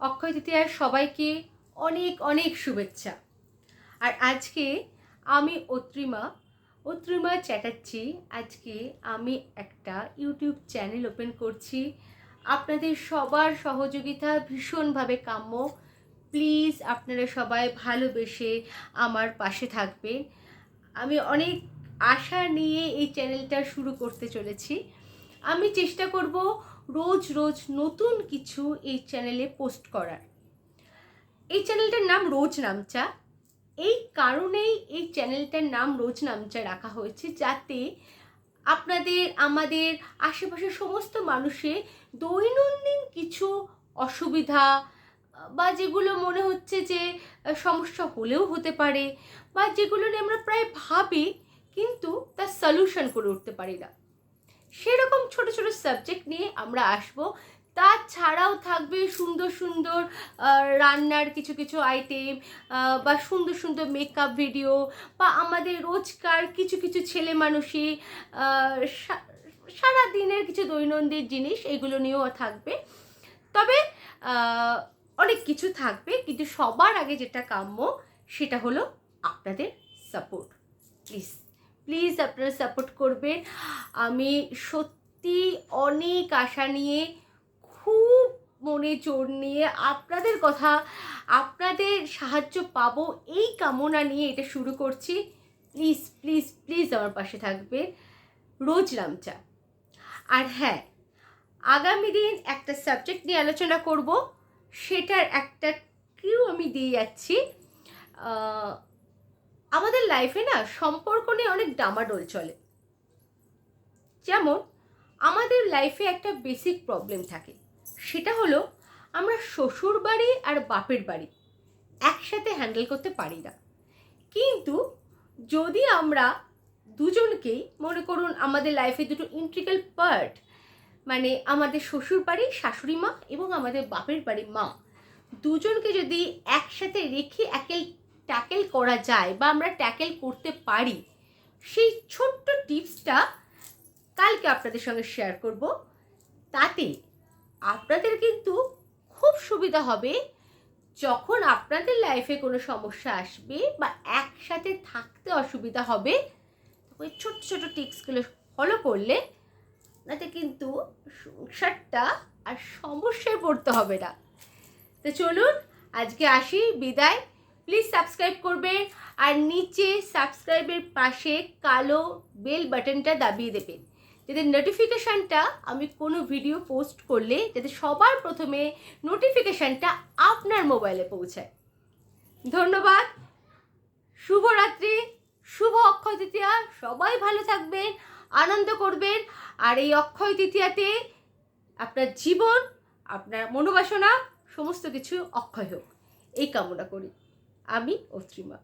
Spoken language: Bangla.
অক্ষয় তৃতীয়ার সবাইকে অনেক অনেক শুভেচ্ছা। আর আজকে আমি অত্রিমা চ্যাটার্জি আজকে আমি একটা ইউটিউব চ্যানেল ওপেন করছি। আপনাদের সবার সহযোগিতা ভীষণভাবে কাম্য। প্লিজ আপনারা সবাই ভালোবেসে আমার পাশে থাকবেন। আমি অনেক আশা নিয়ে এই চ্যানেলটা শুরু করতে চলেছি। আমি চেষ্টা করব রোজ রোজ নতুন কিছু এই চ্যানেলে পোস্ট করার। এই চ্যানেলটার নাম রোজ নামচা। এই কারণেই এই চ্যানেলটার নাম রোজ নামচা রাখা হয়েছে, যাতে আপনাদের আমাদের আশেপাশের সমস্ত মানুষের দৈনন্দিন কিছু অসুবিধা বা যেগুলো মনে হচ্ছে যে সমস্যা হলেও হতে পারে, বা যেগুলো নিয়ে আমরা প্রায় ভাবি কিন্তু তার সলিউশন করে উঠতে পারি না, সেরকম ছোট ছোট সাবজেক্ট নিয়ে আমরা আসব। তাছাড়াও থাকবে সুন্দর সুন্দর রান্নার কিছু কিছু আইটেম, বা সুন্দর সুন্দর মেকআপ ভিডিও, বা আমাদের রোজকার কিছু কিছু ছেলে মানুষই সারা দিনের কিছু দৈনন্দিন জিনিস, এগুলো নিয়েও থাকবে। তবে অনেক কিছু থাকবে, কিন্তু সবার আগে যেটা কাম্য সেটা হলো আপনাদের সাপোর্ট। প্লিজ প্লিজ আপনারা সাপোর্ট করবেন। আমি সত্যি অনেক আশা নিয়ে, খুব মনে জোর নিয়ে আপনাদের কথা, আপনাদের সাহায্য পাবো এই কামনা নিয়ে এটা শুরু করছি। প্লিজ প্লিজ প্লিজ আমার পাশে থাকবেন। রোজ নামচা। আর হ্যাঁ, আগামী দিন একটা সাবজেক্ট নিয়ে আলোচনা করব, সেটার একটা ক্লিউ আমি দিয়ে যাচ্ছি। আমাদের লাইফে না সম্পর্ক নিয়ে অনেক ডামাডোল চলে। যেমন আমাদের লাইফে একটা বেসিক প্রবলেম থাকে, সেটা হলো আমরা শ্বশুর বাড়ি আর বাপের বাড়ি একসাথে হ্যান্ডেল করতে পারি না। কিন্তু যদি আমরা দুজনকেই মনে করুন, আমাদের লাইফে দুটো ইন্টিগ্রাল পার্ট, মানে আমাদের শ্বশুর বাড়ি শাশুড়ি মা এবং আমাদের বাপের বাড়ি মা, দুজনকে যদি একসাথে রেখে ট্যাকেল করা যায় বা আমরা ট্যাকেল করতে পারি, সেই ছোট্ট টিপসটা কালকে আপনাদের সঙ্গে শেয়ার করব। তাতে আপনাদের কিন্তু খুব সুবিধা হবে যখন আপনাদের লাইফে কোনো সমস্যা আসবে বা একসাথে থাকতে অসুবিধা হবে। ওই ছোট ছোট টিপসগুলো ফলো করলে তাতে কিন্তু সংসারটা আর সমস্যায় পড়তে হবে না। তো চলুন আজকে আসি, বিদায়। প্লিজ সাবস্ক্রাইব করবেন, আর নিচে সাবস্ক্রাইবের পাশে কালো বেল বাটনটা দাবিয়ে দেবেন, যাতে নোটিফিকেশানটা আমি কোনো ভিডিও পোস্ট করলে যাতে সবার প্রথমে নোটিফিকেশানটা আপনার মোবাইলে পৌঁছায়। ধন্যবাদ। শুভরাত্রি, শুভ অক্ষয় তৃতীয়া। সবাই ভালো থাকবেন, আনন্দ করবেন। আর এই অক্ষয় তৃতীয়াতে আপনার জীবন, আপনার মনোবাসনা সমস্ত কিছু অক্ষয় হোক, এই কামনা করি। আমি অত্রিমা।